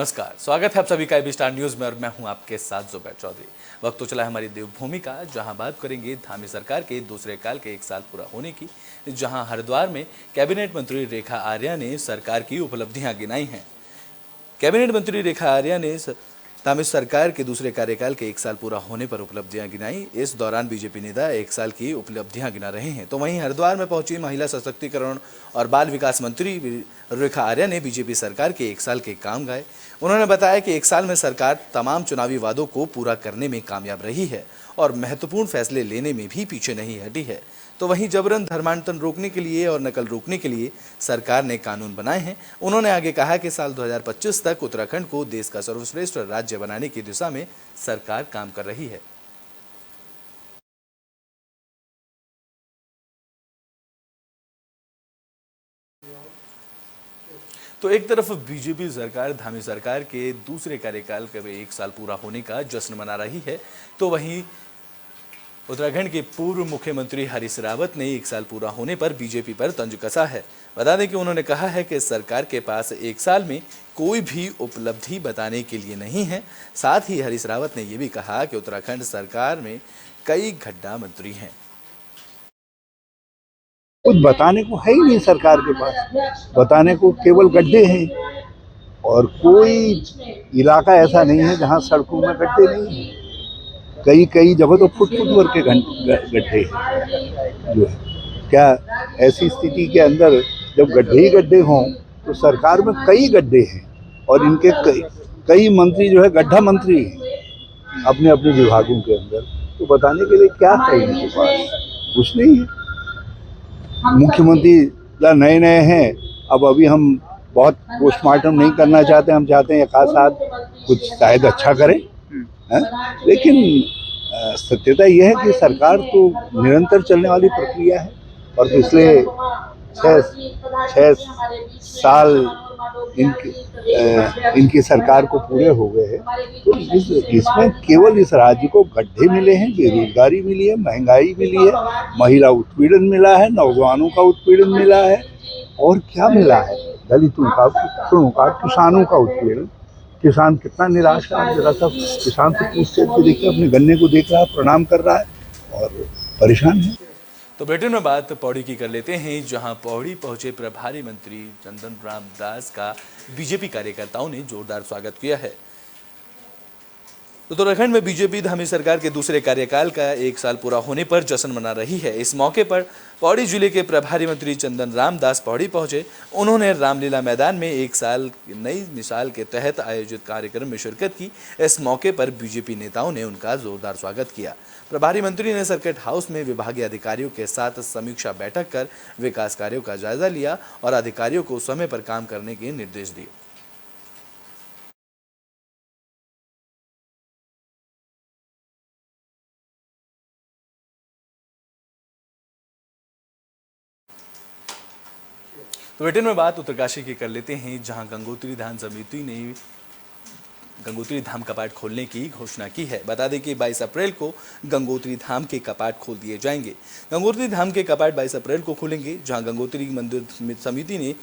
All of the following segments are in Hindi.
नमस्कार, स्वागत है आप सभी का एबी स्टार न्यूज में और मैं हूं आपके साथ जुबैर चौधरी। वक्त तो चला है हमारी देवभूमि का, जहां बात करेंगे धामी सरकार के दूसरे काल के 1 साल पूरा होने की, जहां हरिद्वार में कैबिनेट मंत्री रेखा आर्या ने सरकार की उपलब्धियां गिनाई हैं। कैबिनेट मंत्री रेखा आर्या ने धामी सरकार के दूसरे कार्यकाल के 1 साल पूरा होने पर उपलब्धियां गिनाई। इस दौरान बीजेपी नेता 1 साल की उपलब्धियां गिना रहे हैं। तो वहीं हरिद्वार में पहुंची महिला सशक्तिकरण और बाल विकास मंत्री रेखा आर्या ने बीजेपी सरकार के 1 साल के काम गाए। उन्होंने बताया कि 1 साल में सरकार तमाम चुनावी वादों को पूरा करने में कामयाब रही है और महत्वपूर्ण फैसले लेने में भी पीछे नहीं हटी है। तो वहीं जबरन धर्मांतरण रोकने के लिए और नकल रोकने के लिए सरकार ने कानून बनाए हैं। उन्होंने आगे कहा कि साल 2025 तक उत्तराखंड को देश का सर्वश्रेष्ठ राज्य बनाने की दिशा में सरकार काम कर रही है। तो एक तरफ बीजेपी सरकार धामी सरकार के दूसरे कार्यकाल के 1 साल पूरा होने का जश्न मना रही है, तो वहीं उत्तराखंड के पूर्व मुख्यमंत्री हरीश रावत ने 1 साल पूरा होने पर बीजेपी पर तंज कसा है। बता दें कि उन्होंने कहा है कि सरकार के पास 1 साल में कोई भी उपलब्धि बताने के लिए नहीं है। साथ ही हरीश रावत ने यह भी कहा कि उत्तराखंड सरकार में कई गड्ढा मंत्री हैं। कुछ बताने को है ही नहीं सरकार के पास, बताने को केवल गड्ढे हैं और कोई इलाका ऐसा नहीं है जहां सड़कों में गड्ढे नहीं हैं। कई कई जगह तो फुट फुट भर के गड्ढे हैं। जो है क्या ऐसी स्थिति के अंदर जब गड्ढे ही गड्ढे हों तो सरकार में कई गड्ढे हैं और इनके कई मंत्री जो है गड्ढा मंत्री हैं अपने अपने विभागों के अंदर। तो बताने के लिए क्या है इनके पास? कुछ नहीं है। मुख्यमंत्री नए नए हैं, अब अभी हम बहुत पोस्टमार्टम नहीं करना चाहते। हम चाहते हैं एक आध साथ कुछ शायद अच्छा करें है? लेकिन सत्यता यह है कि सरकार तो निरंतर चलने वाली प्रक्रिया है और पिछले 6 साल इनकी सरकार को पूरे हो गए हैं। तो इसमें केवल इस राज्य को गड्ढे मिले हैं, बेरोजगारी मिली है, महंगाई मिली है, महिला उत्पीड़न मिला है, नौजवानों का उत्पीड़न मिला है और क्या मिला है? दलितों का पिछड़ों का, किसानों का उत्पीड़न। किसान कितना निराश है, आप जरा सा किसान से पूछ के देखिए, अपने गन्ने को देख रहा है, प्रणाम कर रहा है और परेशान है। तो बुलेटिन में बात पौड़ी की कर लेते हैं, जहां पौड़ी पहुंचे प्रभारी मंत्री चंदन राम दास का बीजेपी कार्यकर्ताओं ने जोरदार स्वागत किया है। उत्तराखंड में बीजेपी धामी सरकार के दूसरे कार्यकाल का 1 साल पूरा होने पर जश्न मना रही है। इस मौके पर पौड़ी जिले के प्रभारी मंत्री चंदन राम दास पौड़ी पहुंचे। उन्होंने रामलीला मैदान में 1 साल नई मिसाल के तहत आयोजित कार्यक्रम में शिरकत की। इस मौके पर बीजेपी नेताओं ने उनका जोरदार स्वागत किया। प्रभारी मंत्री ने सर्किट हाउस में विभागीय अधिकारियों के साथ समीक्षा बैठक कर विकास कार्यों का जायजा लिया और अधिकारियों को समय पर काम करने के निर्देश दिए। तो बुलेटिन में बात उत्तरकाशी की कर लेते हैं, जहां गंगोत्री धाम समिति ने गंगोत्री धाम कपाट खोलने की घोषणा की है। बता दें कि 22 अप्रैल को गंगोत्री धाम के कपाट खोल दिए जाएंगे। गंगोत्री धाम के कपाट 22 अप्रैल को खुलेंगे, जहां गंगोत्री मंदिर समिति ने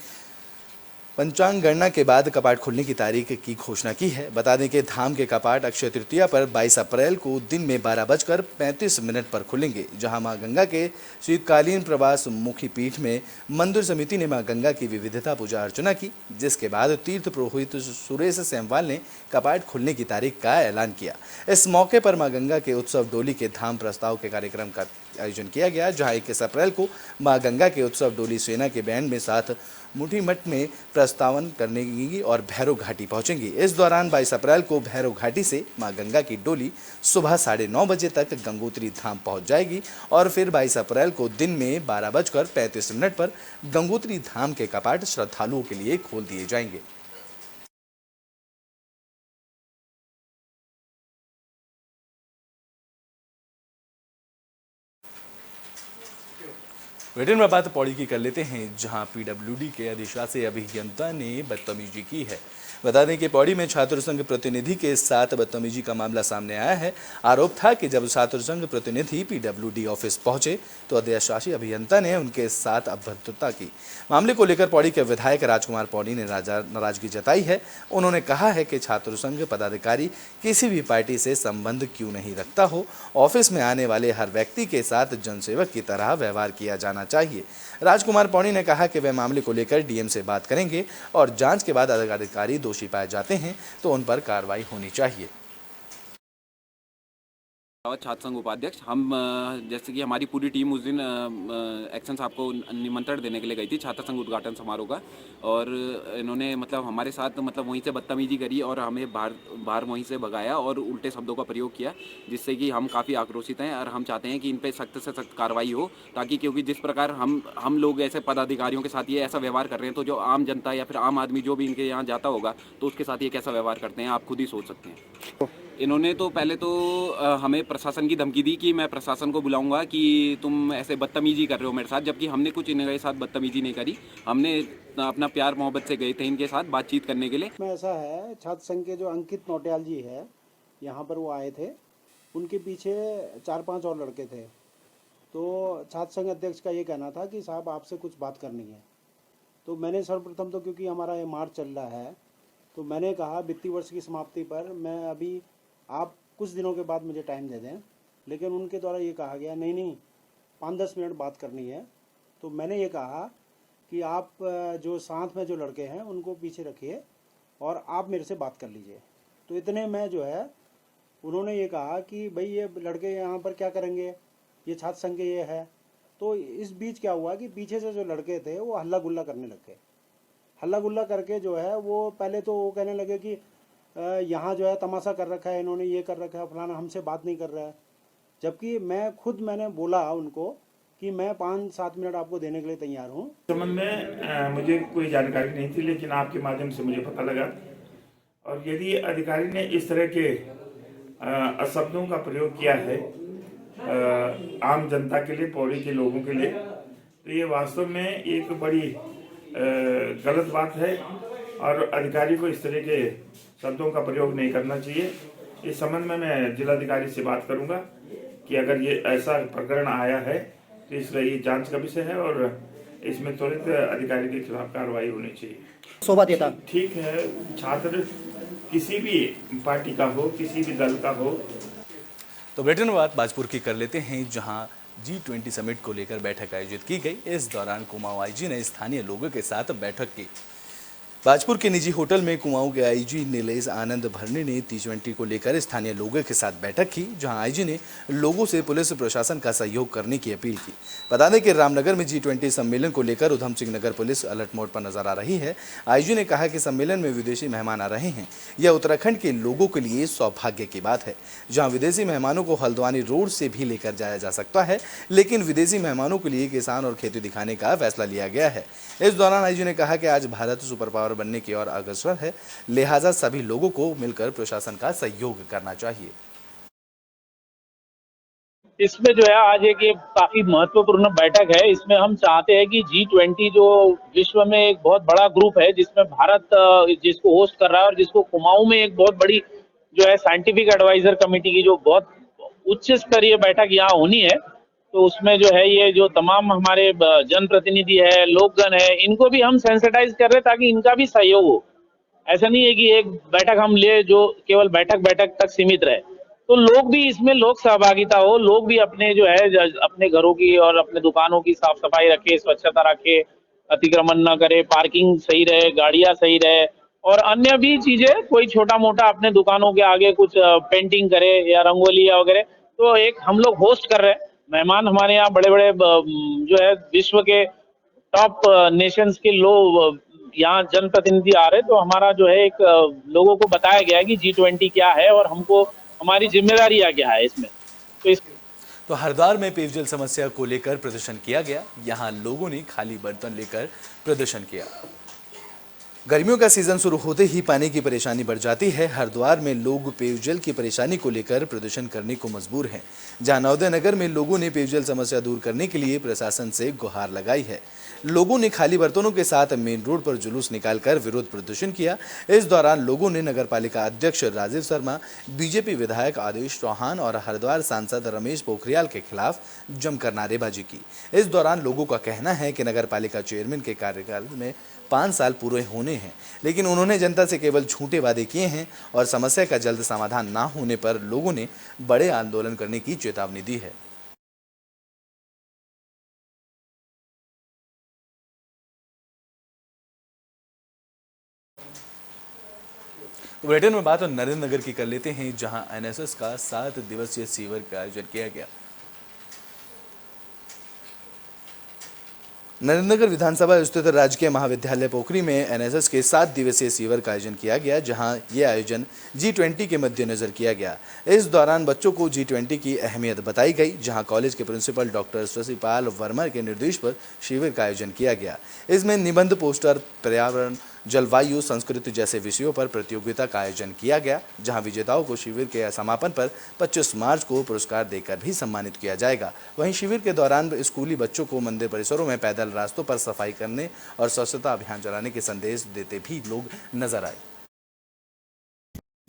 पंचांग गणना के बाद कपाट खुलने की तारीख की घोषणा की है। बता दें कि धाम के कपाट अक्षय तृतीया पर 22 अप्रैल को दिन में 12:35 पर खुलेंगे, जहां मां गंगा के शीतकालीन प्रवास मुखी पीठ में मंदिर समिति ने मां गंगा की विविधता पूजा अर्चना की, जिसके बाद तीर्थ पुरोहित सुरेश सेमवाल ने कपाट खुलने की तारीख का ऐलान किया। इस मौके पर मां गंगा के उत्सव डोली के धाम प्रस्ताव के कार्यक्रम का आयोजन किया गया, जहां 21 अप्रैल को मां गंगा के उत्सव डोली सेना के बैंड में साथ मुठी मठ में प्रस्तावन करने की और भैरव घाटी पहुंचेंगी। इस दौरान 22 अप्रैल को भैरव घाटी से मां गंगा की डोली सुबह 9:30 बजे तक गंगोत्री धाम पहुंच जाएगी और फिर 22 अप्रैल को दिन में 12:35 पर गंगोत्री धाम के कपाट श्रद्धालुओं के लिए खोल दिए जाएंगे। ब्रिटेन में बात पौड़ी की कर लेते हैं, जहां पीडब्ल्यूडी के अधिशासी अभियंता ने बदतमीजी की है। बता दें कि पौड़ी में छात्र संघ प्रतिनिधि के साथ बदतमीजी का मामला सामने आया है। आरोप था कि जब छात्र संघ प्रतिनिधि पीडब्ल्यूडी ऑफिस पहुंचे तो अधिशासी अभियंता ने उनके साथ अभद्रता की। मामले को लेकर पौड़ी के विधायक राजकुमार पौड़ी ने नाराजगी जताई है। उन्होंने कहा है कि छात्र संघ पदाधिकारी किसी भी पार्टी से संबंध क्यों नहीं रखता हो, ऑफिस में आने वाले हर व्यक्ति के साथ जनसेवक की तरह व्यवहार किया जाना चाहिए। राजकुमार पौड़ी ने कहा कि वे मामले को लेकर डीएम से बात करेंगे और जांच के बाद अगर अधिकारी दोषी पाए जाते हैं तो उन पर कार्रवाई होनी चाहिए। छात्र संघ उपाध्यक्ष हम जैसे कि हमारी पूरी टीम उस दिन एक्शन साहब को निमंत्रण देने के लिए गई थी छात्र संघ उद्घाटन समारोह का, और इन्होंने मतलब हमारे साथ मतलब वहीं से बदतमीजी करी और हमें बाहर वहीं से भगाया और उल्टे शब्दों का प्रयोग किया, जिससे कि हम काफ़ी आक्रोशित हैं और हम चाहते हैं कि इन पर सख्त से सख्त कार्रवाई हो, ताकि क्योंकि जिस प्रकार हम लोग ऐसे पदाधिकारियों के साथ ये ऐसा व्यवहार कर रहे हैं तो जो आम जनता या फिर आम आदमी जो भी इनके यहाँ जाता होगा तो उसके साथ ये कैसा व्यवहार करते हैं आप खुद ही सोच सकते हैं। इन्होंने तो पहले तो हमें प्रशासन की धमकी दी कि मैं प्रशासन को बुलाऊंगा कि तुम ऐसे बदतमीजी कर रहे हो मेरे साथ, जबकि हमने कुछ इनके साथ बदतमीजी नहीं करी। हमने अपना प्यार मोहब्बत से गए थे इनके साथ बातचीत करने के लिए। में ऐसा है, छात्र संघ के जो अंकित नौटियाल जी है यहाँ पर वो आए थे, उनके पीछे 4-5 और लड़के थे। तो छात्र संघ अध्यक्ष का ये कहना था कि साहब आपसे कुछ बात करनी है। तो मैंने सर्वप्रथम तो क्योंकि हमारा ये मार्च चल रहा है तो मैंने कहा वित्तीय वर्ष की समाप्ति पर मैं अभी आप कुछ दिनों के बाद मुझे टाइम दे दें, लेकिन उनके द्वारा ये कहा गया नहीं 5-10 मिनट बात करनी है। तो मैंने ये कहा कि आप जो साथ में जो लड़के हैं उनको पीछे रखिए और आप मेरे से बात कर लीजिए। तो इतने में जो है उन्होंने ये कहा कि भाई ये लड़के यहाँ पर क्या करेंगे, ये छात्र संघ के ये है। तो इस बीच क्या हुआ कि पीछे से जो लड़के थे वो हल्ला गुल्ला करने लग गए। हल्ला गुल्ला करके जो है वो पहले तो वो कहने लगे कि यहाँ जो है तमाशा कर रखा है इन्होंने, ये कर रखा है फलाना, हमसे बात नहीं कर रहा है। जबकि मैंने बोला उनको कि मैं 5-7 मिनट आपको देने के लिए तैयार हूँ। संबंध में मुझे कोई जानकारी नहीं थी, लेकिन आपके माध्यम से मुझे पता लगा, और यदि अधिकारी ने इस तरह के अशब्दों का प्रयोग किया है आम जनता के लिए, पौड़ी के लोगों के लिए, तो ये वास्तव में एक बड़ी गलत बात है और अधिकारी को इस तरह के शब्दों का प्रयोग नहीं करना चाहिए। इस संबंध में मैं जिलाधिकारी से बात करूंगा कि अगर ये ऐसा प्रकरण आया है तो इसका ये जांच का विषय है और इसमें त्वरित अधिकारी के खिलाफ कार्रवाई होनी चाहिए। शोभा देता ठीक है, छात्र किसी भी पार्टी का हो, किसी भी दल का हो। तो ब्रिटेन में बात बाजपुर की कर लेते हैं, जहां G20 समिट को लेकर बैठक आयोजित की गई। इस दौरान कुमाऊं आईजी ने स्थानीय लोगों के साथ बैठक की। बाजपुर के निजी होटल में कुमाऊं के आईजी नीलेश आनंद भरने ने G20 को लेकर स्थानीय लोगों के साथ बैठक की, जहां आईजी ने लोगों से पुलिस प्रशासन का सहयोग करने की अपील की। बता दें कि रामनगर में G20 सम्मेलन को लेकर Udham Singh Nagar police alert mode पर नजर आ रही है। आईजी ने कहा कि सम्मेलन में विदेशी मेहमान आ रहे हैं, यह उत्तराखंड के लोगों के लिए सौभाग्य की बात है, जहाँ विदेशी मेहमानों को हल्द्वानी रोड से भी लेकर जाया जा सकता है, लेकिन विदेशी मेहमानों के लिए किसान और खेती दिखाने का फैसला लिया गया है। इस दौरान आईजी ने कहा कि आज भारत सुपर पावर बनने की ओर अग्रसर है, लिहाजा सभी लोगों को मिलकर प्रशासन का सहयोग करना चाहिए। इसमें जो है आज एक काफी महत्वपूर्ण बैठक है। इसमें हम चाहते हैं कि G20 जो विश्व में एक बहुत बड़ा ग्रुप है, जिसमें भारत जिसको होस्ट कर रहा है और जिसको कुमाऊं में एक बहुत बड़ी जो है साइंटिफिक एडवाइजर कमेटी की जो बहुत उच्च स्तरीय बैठक यहाँ होनी है, तो उसमें जो है ये जो तमाम हमारे जनप्रतिनिधि है, लोकगण है, इनको भी हम सेंसिटाइज कर रहे हैं ताकि इनका भी सहयोग हो। ऐसा नहीं है कि एक बैठक हम ले जो केवल बैठक तक सीमित रहे, तो लोग भी इसमें लोक सहभागिता हो, लोग भी अपने जो है अपने घरों की और अपने दुकानों की साफ सफाई रखे, स्वच्छता रखे, अतिक्रमण न करे, पार्किंग सही रहे, गाड़ियां सही रहे और अन्य भी चीजें, कोई छोटा मोटा अपने दुकानों के आगे कुछ पेंटिंग करे या रंगोली वगैरह। तो एक हम लोग होस्ट कर रहे हैं, मेहमान हमारे यहाँ बड़े बड़े जो है विश्व के टॉप नेशंस के लोग यहाँ जनप्रतिनिधि आ रहे हैं। तो हमारा जो है एक लोगों को बताया गया है कि G20 क्या है और हमको हमारी जिम्मेदारी क्या है इसमें। तो हरिद्वार में पेयजल समस्या को लेकर प्रदर्शन किया गया। यहाँ लोगों ने खाली बर्तन लेकर प्रदर्शन किया। गर्मियों का सीजन शुरू होते ही पानी की परेशानी बढ़ जाती है। हरिद्वार में लोग पेयजल की परेशानी को लेकर प्रदर्शन करने को मजबूर हैं। जहां नवोदय नगर में लोगों ने पेयजल समस्या दूर करने के लिए प्रशासन से गुहार लगाई है। लोगों ने खाली बर्तनों के साथ मेन रोड पर जुलूस निकालकर विरोध प्रदर्शन किया। इस दौरान लोगों ने नगरपालिका अध्यक्ष राजीव शर्मा, बीजेपी विधायक आदेश चौहान और हरिद्वार सांसद रमेश पोखरियाल के खिलाफ जमकर नारेबाजी की। इस दौरान लोगों का कहना है कि नगरपालिका चेयरमैन के कार्यकाल में 5 साल पूरे होने हैं, लेकिन उन्होंने जनता से केवल झूठे वादे किए हैं और समस्या का जल्द समाधान ना होने पर लोगों ने बड़े आंदोलन करने की चेतावनी दी है। बुलेटिन में बात नरेंद्र नगर की कर लेते हैं, जहां एनएसएस का 7 दिवसीय शिविर का आयोजन किया गया। नरेंद्र नगर विधानसभा स्थित राजकीय महाविद्यालय पोखरी में एनएसएस के 7 दिवसीय शिविर का आयोजन किया गया, जहां यह आयोजन G20 के मद्देनजर किया गया। इस दौरान बच्चों को G20 की अहमियत बताई गई, जहां कॉलेज के प्रिंसिपल डॉक्टर शशिपाल वर्मा के निर्देश पर शिविर का आयोजन किया गया। इसमें निबंध, पोस्टर, पर्यावरण, जलवायु, संस्कृति जैसे विषयों पर प्रतियोगिता का आयोजन किया गया, जहां विजेताओं को शिविर के समापन पर 25 मार्च को पुरस्कार देकर भी सम्मानित किया जाएगा। वहीं शिविर के दौरान स्कूली बच्चों को मंदिर परिसरों में पैदल रास्तों पर सफाई करने और स्वच्छता अभियान चलाने के संदेश देते भी लोग नजर आए।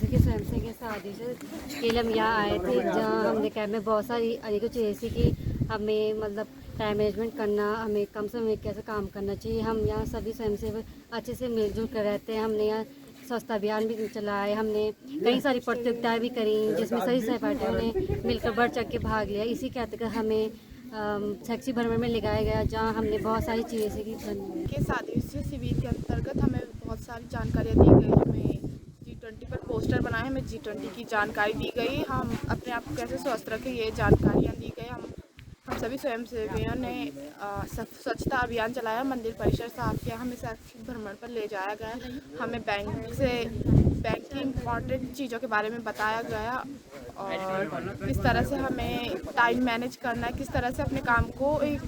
के शादी से केवल हम यहाँ आए थे, जहाँ हमने कैब में बहुत सारी अनेकों चीज़ें सीखी। हमें मतलब टाइम मैनेजमेंट करना, हमें कम समय में कैसे काम करना चाहिए। हम यहाँ सभी स्वयंसेवक अच्छे से मिलजुल कर रहते हैं। हमने यहाँ स्वच्छता अभियान भी चलाया। हमने कई सारी प्रतियोगिताएं भी करी, जिसमें सभी सहपाठियों ने मिलकर बढ़ चढ़ के भाग लिया। इसी के अंतर्गत हमें शैक्षिक भ्रमण में ले जाया गया, जहाँ हमने बहुत सारी चीज़ें सीखी। के 7 दिवसीय शिविर के अंतर्गत हमें बहुत सारी जानकारियाँ दी गई। हमें G20 पर पोस्टर बनाए, हमें G20 की जानकारी दी गई। हम अपने आप को कैसे स्वस्थ रखें, ये जानकारियाँ दी गई। हम सभी स्वयंसेवियों ने स्वच्छता अभियान चलाया, मंदिर परिसर साफ किया, हमें शैक्षिक भ्रमण पर ले जाया गया। हमें बैंक की इम्पॉर्टेंट चीज़ों के बारे में बताया गया और किस तरह से हमें टाइम मैनेज करना है, किस तरह से अपने काम को एक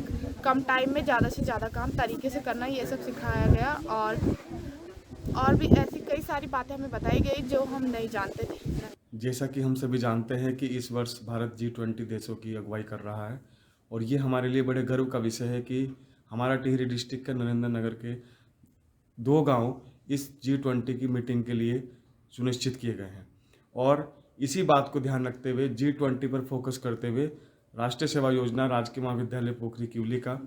कम टाइम में ज़्यादा से ज़्यादा काम तरीके से करना है, ये सब सिखाया गया। और भी ऐसी कई सारी बातें हमें बताई गई जो हम नहीं जानते थे। जैसा कि हम सभी जानते हैं कि इस वर्ष भारत G20 देशों की अगुवाई कर रहा है और ये हमारे लिए बड़े गर्व का विषय है कि हमारा टिहरी डिस्ट्रिक्ट के नरेंद्र नगर के 2 गांव इस G20 की मीटिंग के लिए सुनिश्चित किए गए हैं। और इसी बात को ध्यान रखते हुए G20 पर फोकस करते हुए राष्ट्रीय सेवा योजना राजकीय महाविद्यालय पोखरी किवली का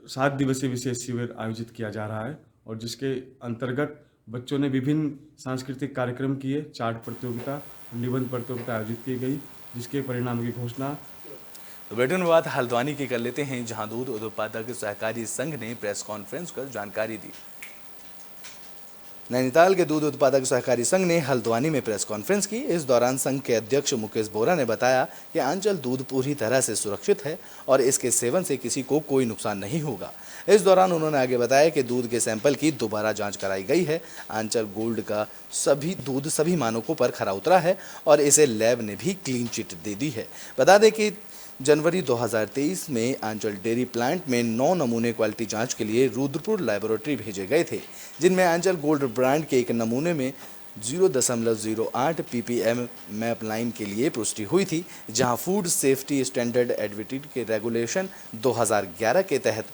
7 दिवसीय विशेष शिविर आयोजित किया जा रहा है और जिसके अंतर्गत बच्चों ने विभिन्न सांस्कृतिक कार्यक्रम किए, चार्ट प्रतियोगिता, निबंध प्रतियोगिता आयोजित की गई, जिसके परिणाम की घोषणा। बुलेटिन में बात हल्द्वानी की कर लेते हैं, जहां दूध उत्पादक सहकारी संघ ने प्रेस कॉन्फ्रेंस कर जानकारी दी। नैनीताल के दूध उत्पादक सहकारी संघ ने हल्द्वानी में प्रेस कॉन्फ्रेंस की। इस दौरान संघ के अध्यक्ष मुकेश बोरा ने बताया कि आंचल दूध पूरी तरह से सुरक्षित है और इसके सेवन से किसी को कोई नुकसान नहीं होगा। इस दौरान उन्होंने आगे बताया कि दूध के सैंपल की दोबारा जांच कराई गई है। आंचल गोल्ड का दूध सभी मानकों पर खरा उतरा है और इसे लैब ने भी क्लीन चिट दे दी है। बता दें कि जनवरी 2023 में आंचल डेयरी प्लांट में 9 नमूने क्वालिटी जांच के लिए रुद्रपुर लैबोरेटरी भेजे गए थे, जिनमें आंचल गोल्ड ब्रांड के एक नमूने में 0.08 ppm मैप लाइन के लिए पुष्टि हुई थी, जहां फूड सेफ्टी स्टैंडर्ड एडवर्टीज के रेगुलेशन 2011 के तहत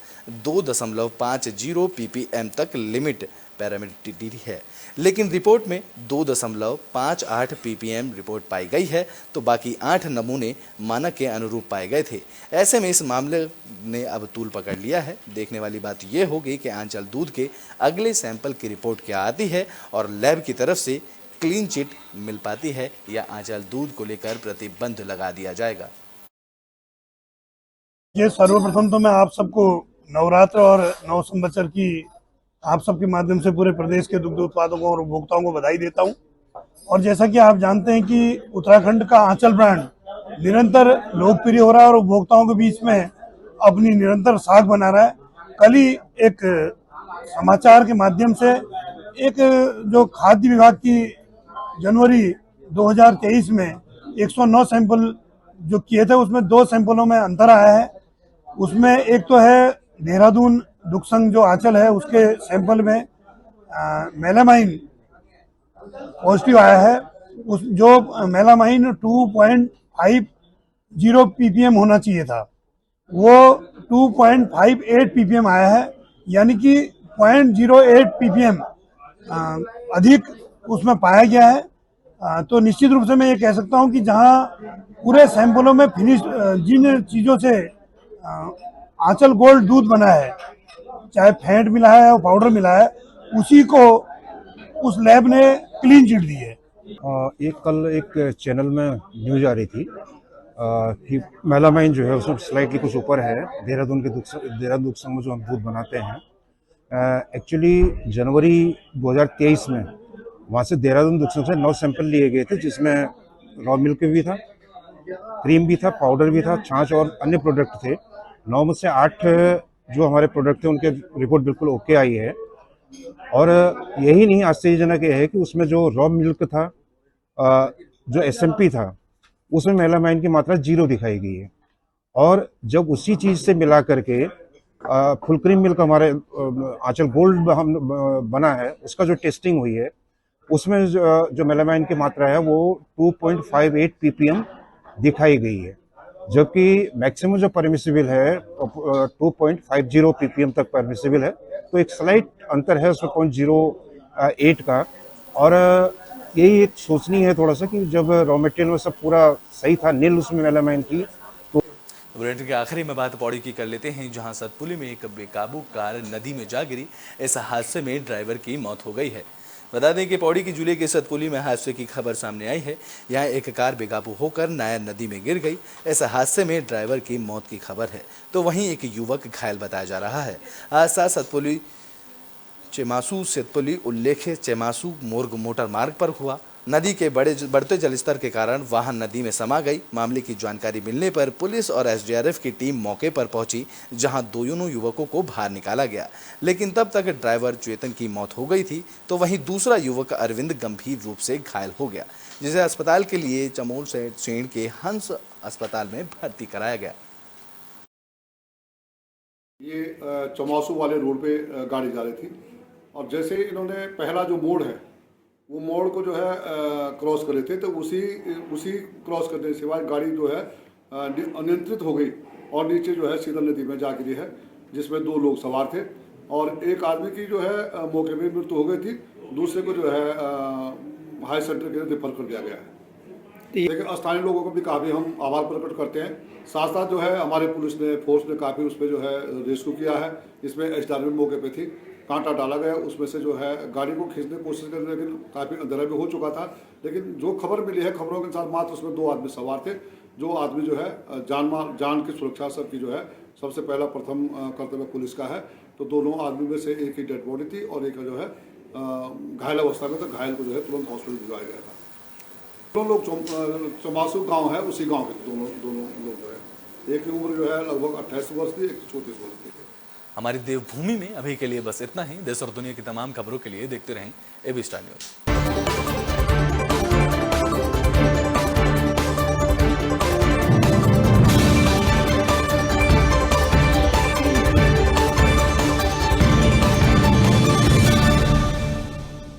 2.50 ppm तक लिमिट पैरामीटर है, लेकिन रिपोर्ट में 2.58 ppm रिपोर्ट पाई गई है, तो बाकी 8 नमूने मानक के अनुरूप पाए गए थे। ऐसे में इस मामले ने अब तूल पकड़ लिया है। देखने वाली बात यह होगी कि आंचल दूध के अगले सैंपल की रिपोर्ट क्या आती है और लैब की तरफ से क्लीन चिट मिल पाती है या आंचल दूध को लेकर प्रतिबंध लगा दिया जाएगा। ये सर्वप्रथम तो मैं आप सबको नवरात्र और नव संवत्सर की आप सबके माध्यम से पूरे प्रदेश के दुग्ध उत्पादकों और उपभोक्ताओं को बधाई देता हूं। और जैसा कि आप जानते हैं कि उत्तराखंड का आंचल ब्रांड निरंतर लोकप्रिय हो रहा है और उपभोक्ताओं के बीच में अपनी निरंतर साख बना रहा है। कल ही एक समाचार के माध्यम से एक जो खाद्य विभाग की जनवरी 2023 में 109 सैंपल जो किए थे, उसमें 2 सैंपलों में अंतर आया है। उसमें एक तो है देहरादून दुग्ध संघ जो आंचल है उसके सैंपल में मेलामाइन पॉजिटिव आया है, उस जो मेलामाइन 2.50 ppm होना चाहिए था, वो 2.58 ppm आया है, यानी कि 0.08 ppm अधिक उसमें पाया गया है। तो निश्चित रूप से मैं ये कह सकता हूँ कि जहाँ पूरे सैंपलों में फिनिश जिन चीज़ों से आंचल गोल्ड दूध बना है, चाहे फैट मिला है और पाउडर मिला है, उसी को उस लैब ने क्लीन चिट दी है। एक कल एक चैनल में न्यूज आ रही थी कि मेलामाइन जो है उसमें स्लाइटली कुछ ऊपर है देहरादून दुग्ध संघ में जो हम दूध बनाते हैं। एक्चुअली जनवरी 2023 में वहाँ से देहरादून दुग्ध संघ से 9 सैंपल लिए गए थे, जिसमें रॉ मिल्क भी था, क्रीम भी था, पाउडर भी था, छाछ और अन्य प्रोडक्ट थे। 9 में से 8 जो हमारे प्रोडक्ट थे उनके रिपोर्ट बिल्कुल ओके आई है। और यही नहीं, आश्चर्यजनक ये है कि उसमें जो रॉ मिल्क था, जो एसएमपी था, उसमें मेलामाइन की मात्रा 0 दिखाई गई है। और जब उसी चीज़ से मिला करके फुल क्रीम मिल्क हमारे आंचल गोल्ड हम बना है, उसका जो टेस्टिंग हुई है उसमें जो मेलामाइन की मात्रा है वो 2.58 ppm दिखाई गई है, जबकि मैक्सिमम जो परमिसिबल है 2.50 ppm तक परमिसिबल है। तो एक स्लाइट अंतर है उसमें 0.08 का। और यही एक सोचनी है थोड़ा सा कि जब रॉ मटेरियल में सब पूरा सही था, नील उसमें मेलामाइन की। बुलेटिन के आखिरी में बात पौड़ी की कर लेते हैं, जहां सतपुली में एक बेकाबू कार नदी में जा गिरी। इस हादसे में ड्राइवर की मौत हो गई है। बता दें कि पौड़ी की जिले के सतपुली में हादसे की खबर सामने आई है। यहाँ एक कार बेकाबू होकर नायर नदी में गिर गई। इस हादसे में ड्राइवर की मौत की खबर है, तो वहीं एक युवक घायल बताया जा रहा है। हादसा सतपुली चेमासू सतपुली उल्लेख्य चेमासू मोर्ग मोटर मार्ग पर हुआ। नदी के बढ़ते जलस्तर के कारण वाहन नदी में समा गई। मामले की जानकारी मिलने पर पुलिस और एसडीआरएफ की टीम मौके पर पहुंची, जहां दोनों युवकों को बाहर निकाला गया, लेकिन तब तक ड्राइवर चेतन की मौत हो गई थी। तो वहीं दूसरा युवक अरविंद गंभीर रूप से घायल हो गया, जिसे अस्पताल के लिए चमोल सेठ के हंस अस्पताल में भर्ती कराया गया। ये चमासू वाले रोड पे गाड़ी जा रही थी, और जैसे इन्होंने पहला जो मोड़ है वो मोड़ को जो है क्रॉस कर रहे थे, तो उसी क्रॉस करने के बाद गाड़ी जो है अनियंत्रित हो गई और नीचे जो है सीधा नदी में जा गिरी है, जिसमें 2 लोग सवार थे। और एक आदमी की जो है मौके में मृत्यु हो गई थी, दूसरे को जो है हाई सेंटर के लिए रेफर कर दिया गया है। लेकिन स्थानीय लोगों को भी काफ़ी हम आभार प्रकट करते हैं। साथ साथ जो है हमारे पुलिस ने फोर्स ने काफ़ी उस पर जो है रेस्क्यू किया है। इसमें एसडीआरएफ मौके पे थी, कांटा डाला गया, उसमें से जो है गाड़ी को खींचने की कोशिश करने, लेकिन काफ़ी अंधेरा भी हो चुका था। लेकिन जो खबर मिली है, खबरों के अनुसार मात्र उसमें 2 आदमी सवार थे। जो आदमी जो है जान की सुरक्षा सबकी जो है सबसे पहला प्रथम कर्तव्य पुलिस का है। तो दोनों आदमी में से एक की डेड बॉडी थी और एक जो है घायल अवस्था में, तो घायल को जो है तुरंत हॉस्पिटल भिजवाया गया था। दोनों लोग चमासू गाँव है, उसी गाँव के दोनों लोग जो है, एक की उम्र जो है लगभग 28 वर्ष थी, एक 34 वर्ष थी। हमारी देवभूमि में अभी के लिए बस इतना ही। देश और दुनिया की तमाम खबरों के लिए देखते रहें एबी स्टार न्यूज़।